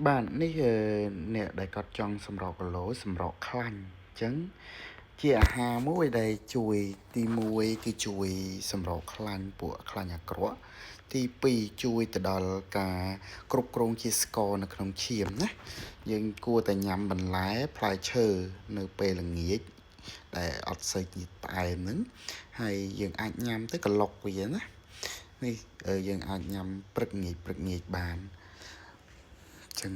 bạnនេះអ្នកដែលគាត់ចង់សម្រកគីឡូសម្រកខ្លាញ់អញ្ចឹងជាអាហារមួយដែលជួយទី1គឺជួយសម្រកខ្លាញ់ពួកខ្លាញ់អាក្រក់ទី2ជួយទៅដល់ការគ្រប់គ្រងជាតិស្ករនៅក្នុងឈាមណាយើងគួរតែញ៉ាំបន្លែផ្លែឈើនៅពេលល្ងាចដែលអត់សូវជាតិផ្អែមហ្នឹងហើយយើងអាចញ៉ាំទៅក្លុកវាណានេះយើងអាចញ៉ាំព្រឹកងាយបានចឹង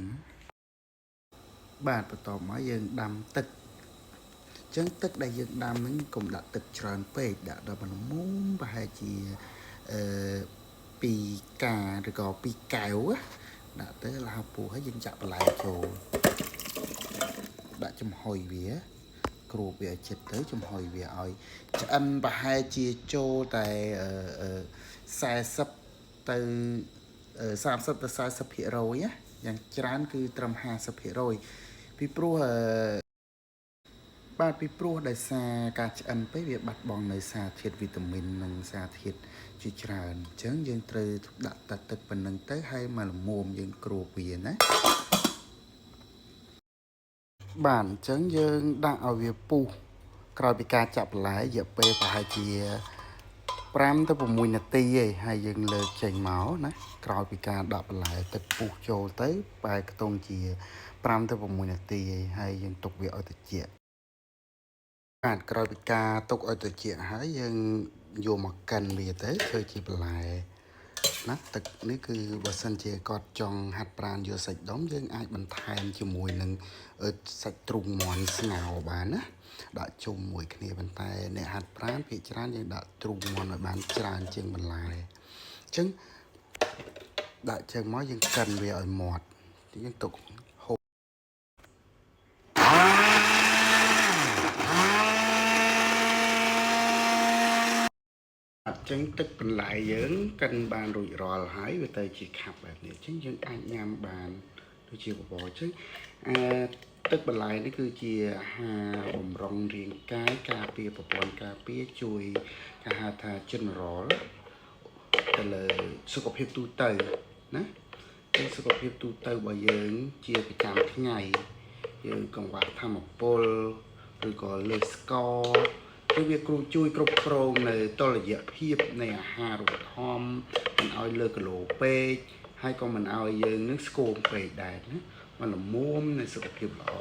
បាទបន្ទាប់មកយើងដាំទឹកចឹងទឹកដែលយើងដាំហ្នឹងកុំដាក់ទឹកច្រើនពេកដាក់ដល់បន្មុំប្រហែលជា2កាឬក៏2កែវដាក់ទៅរហូតពុះហើយយើងចាក់បន្លែចូលដាក់ចំហុយវាគ្របវាឲ្យជិតទៅចំហុយវាឲ្យឆ្អិនប្រហែលជាចូលតែ40ទៅ30ទៅ40%ណាយ៉ាងច្រើនគឺត្រឹម50%ពីព្រោះបាទពីព្រោះដោយសារការឆ្អិនពេកវាបាត់បង់នៅសារធាតុវីតាមីននិងសារធាតុជាច្រើនអញ្ចឹងយើងត្រូវដាក់ទឹកប៉ុណ្្នឹងទៅហើយមកល្មមយើងគ្របវាណាបាទអញ្ចឹងយើងដាក់ឲ្យវាពុះក្រោយពីការចាក់បន្លែរយៈពេលប្រហែលជា5ទៅ6នាទីឯងហើយយើងលើកចេញមកណាក្រោយពីការដាក់បន្លែទឹកពុះចូលទៅបែរខ្ទង់ជា5ទៅ6នាទីឯងហើយយើងទុកវាឲ្យត្រជាក់បាទក្រោយពីការទុកឲ្យត្រជាក់ហើយយើងយកមកកិនវាទៅធ្វើជាបន្លែណាទឹកនេះគឺបើសិនជាគាត់ចង់ហាត់ប្រាណយកសាច់ដុំយើងអាចបន្ថែមជាមួយនឹងសាច់ទ្រូងមាន់ស្ងោរបានណាដាក់ជុំមួយគ្នាប៉ុន្តែអ្នកហាត់ប្រាណភាគច្រើនយើងដាក់ទ្រូងមាន់ឲ្យបានច្រើនជាងបន្លែអញ្ចឹងដាក់ចឹងមកយើងកិនវាឲ្យមាត់យើងទុកអញ្ចឹងទឹកបន្លែយើងកិនបានរួចរាល់ហើយវាទៅជាខាប់បែបនេះអញ្ចឹងយើងអាចញ៉ាំបានដូចជាបបរអញ្ចឹងទឹកបន្លែនេះគឺជាអាហារបម្រុងរាងកាយការពារប្រព័ន្ធការពារជួយគេហៅថា general ទៅលើសុខភាពទូទៅណាគឺសុខភាពទូទៅរបស់យើងជាប្រចាំថ្ងៃយើងកង្វះធម្មពលឬក៏លើសស្ករគឺវាជួយគ្រប់គ្រងនៅតុល្យភាពនៃអាហារូបត្ថម្ភមិនឲ្យលើគីឡូពេកហើយក៏មិនឲ្យយើងនឹងស្គមពេកដែរណាមកល្មមនៅសុខភាពល្អ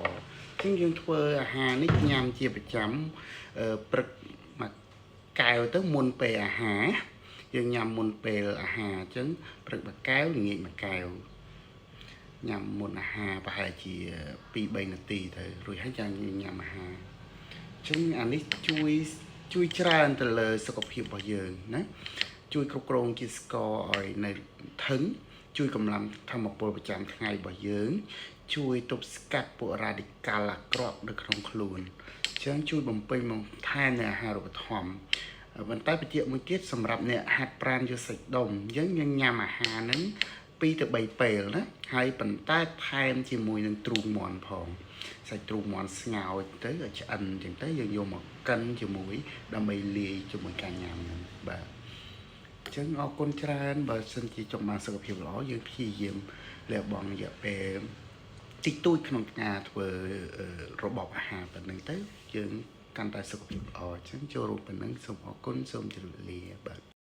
អញ្ចឹងយើងធ្វើអាហារនេះញ៉ាំជាប្រចាំព្រឹកមួយកែវទៅមុនពេលអាហារយើងញ៉ាំមុនពេលអាហារអញ្ចឹងព្រឹកមួយកែវល្ងាចមួយកែវញ៉ាំមុនអាហារប្រហែលជា2-3នាទីទៅរួចហើយចាំយើងញ៉ាំអាហារអញ្ចឹងអានេះជួយច្រើនទៅលើសុខភាពរបស់យើងណាជួយគ្រប់គ្រងជាតិស្ករឲ្យនៅថឹងជួយកម្លាំងធម្មពលប្រចាំថ្ងៃរបស់យើងជួយទប់ស្កាត់ពួក radical អាក្រក់នៅក្នុងខ្លួនអញ្ចឹងជួយបំពេញបន្ថែមនៅអាហារូបត្ថម្ភប៉ុន្តែបញ្ជាក់មួយទៀតសម្រាប់អ្នកហាត់ប្រាណយកសាច់ដុំអញ្ចឹងយើងញ៉ាំអាហារហ្នឹង2ទៅ3ពេលណាហើយប៉ុន្តែថែមជាមួយនឹងទ្រូងមាន់ផងសាច់ទ្រូងមាន់ស្ងោរទៅឲ្យឆ្អិនអញ្ចឹងទៅយើងយកមកកិនជាមួយដើម្បីលាយជាមួយការញ៉ាំហ្នឹងបាទអញ្ចឹងអរគុណច្រើនបើសិនជាចង់បានសុខភាពល្អយើងព្យាយាមលះបង់រយៈពេលតិចតួចក្នុងការធ្វើរបបអាហារប៉ុណ្្នឹងទៅយើងកាន់តែសុខភាពល្អអញ្ចឹងចូលរួមប៉ុណ្្នឹងសូមអរគុណសូមជម្រាបលាបាទ